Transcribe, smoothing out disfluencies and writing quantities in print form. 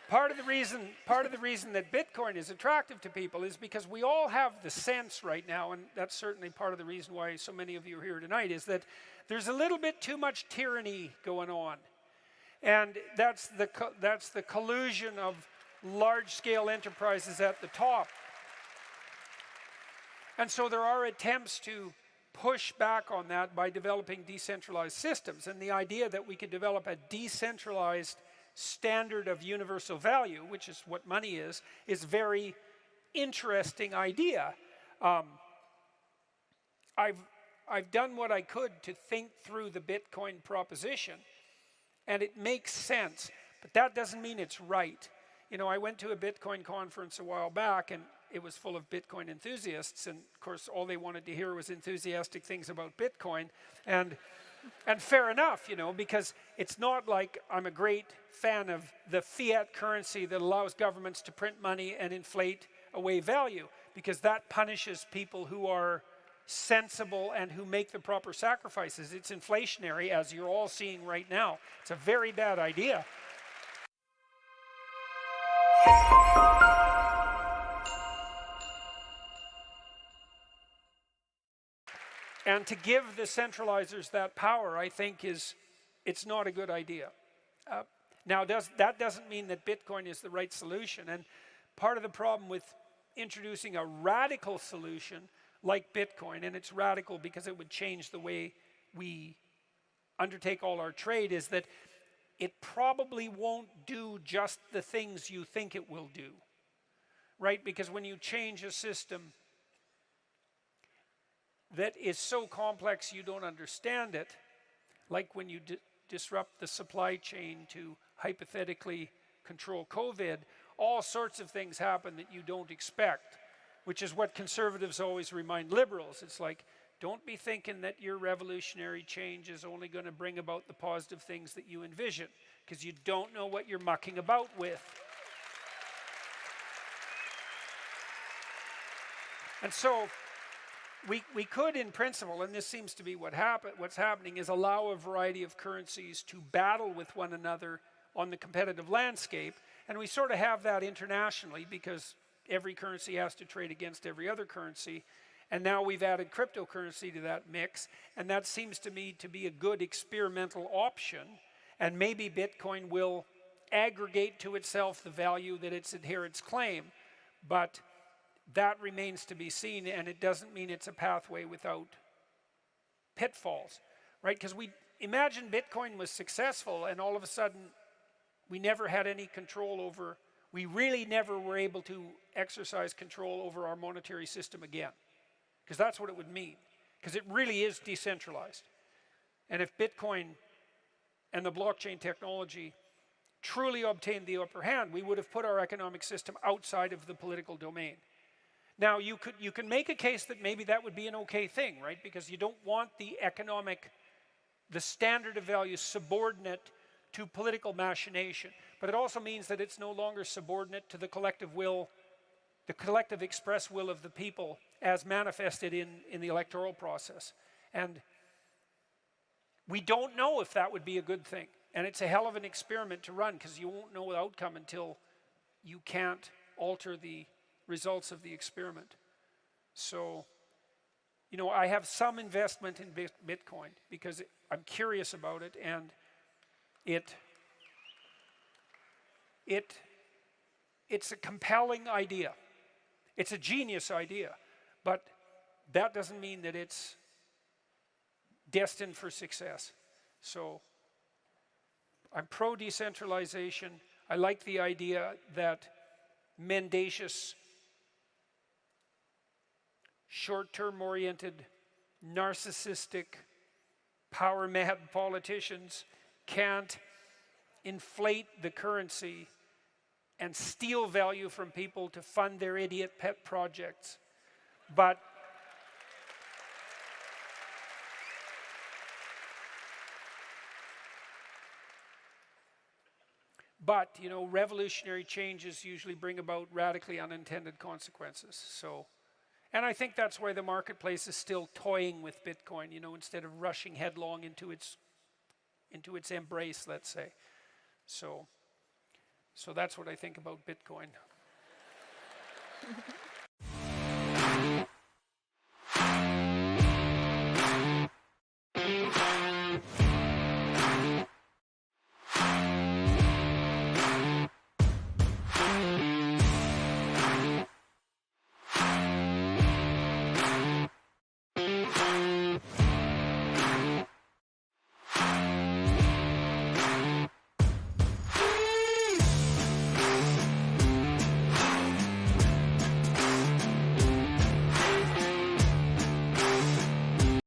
part of the reason that Bitcoin is attractive to people is because we all have the sense right now, and that's certainly part of the reason why so many of you are here tonight, is that there's a little bit too much tyranny going on. And that's the collusion of large-scale enterprises at the top. And so there are attempts to push back on that by developing decentralized systems. And the idea that we could develop a decentralized standard of universal value, which is what money is a very interesting idea. I've done what I could to think through the Bitcoin proposition, and it makes sense, but that doesn't mean it's right. You know, I went to a Bitcoin conference a while back, and it was full of Bitcoin enthusiasts, and of course all they wanted to hear was enthusiastic things about Bitcoin, and fair enough, you know, because it's not like I'm a great fan of the fiat currency that allows governments to print money and inflate away value, because that punishes people who are sensible and who make the proper sacrifices. It's inflationary, as you're all seeing right now. It's a very bad idea. And to give the centralizers that power, I think it's not a good idea. Now, that doesn't mean that Bitcoin is the right solution. And part of the problem with introducing a radical solution like Bitcoin, and it's radical because it would change the way we undertake all our trade, is that it probably won't do just the things you think it will do, right? Because when you change a system that is so complex you don't understand it, like when you disrupt the supply chain to hypothetically control COVID, all sorts of things happen that you don't expect, which is what conservatives always remind liberals. It's like, don't be thinking that your revolutionary change is only going to bring about the positive things that you envision, because you don't know what you're mucking about with. And so we could, in principle, and this seems to be what's happening, is allow a variety of currencies to battle with one another on the competitive landscape. And we sort of have that internationally because every currency has to trade against every other currency. And now we've added cryptocurrency to that mix. And that seems to me to be a good experimental option. And maybe Bitcoin will aggregate to itself the value that its adherents claim. But that remains to be seen, and it doesn't mean it's a pathway without pitfalls, right? Because we imagine Bitcoin was successful and all of a sudden we never had any control over, we really never were able to exercise control over our monetary system again. Because that's what it would mean, because it really is decentralized. And if Bitcoin and the blockchain technology truly obtained the upper hand, we would have put our economic system outside of the political domain. Now, you can make a case that maybe that would be an okay thing, right? Because you don't want the standard of value subordinate to political machination. But it also means that it's no longer subordinate to the collective will, the collective express will of the people as manifested in the electoral process. And we don't know if that would be a good thing. And it's a hell of an experiment to run, because you won't know the outcome until you can't alter the results of the experiment. So, you know, I have some investment in Bitcoin because I'm curious about it, and it's a compelling idea. It's a genius idea, but that doesn't mean that it's destined for success. So I'm pro-decentralization. I like the idea that mendacious, short-term oriented, narcissistic, power-mad politicians can't inflate the currency and steal value from people to fund their idiot pet projects. But you know, revolutionary changes usually bring about radically unintended consequences. So, and I think that's why the marketplace is still toying with Bitcoin, you know, instead of rushing headlong into its embrace, let's say. So So that's what I think about Bitcoin.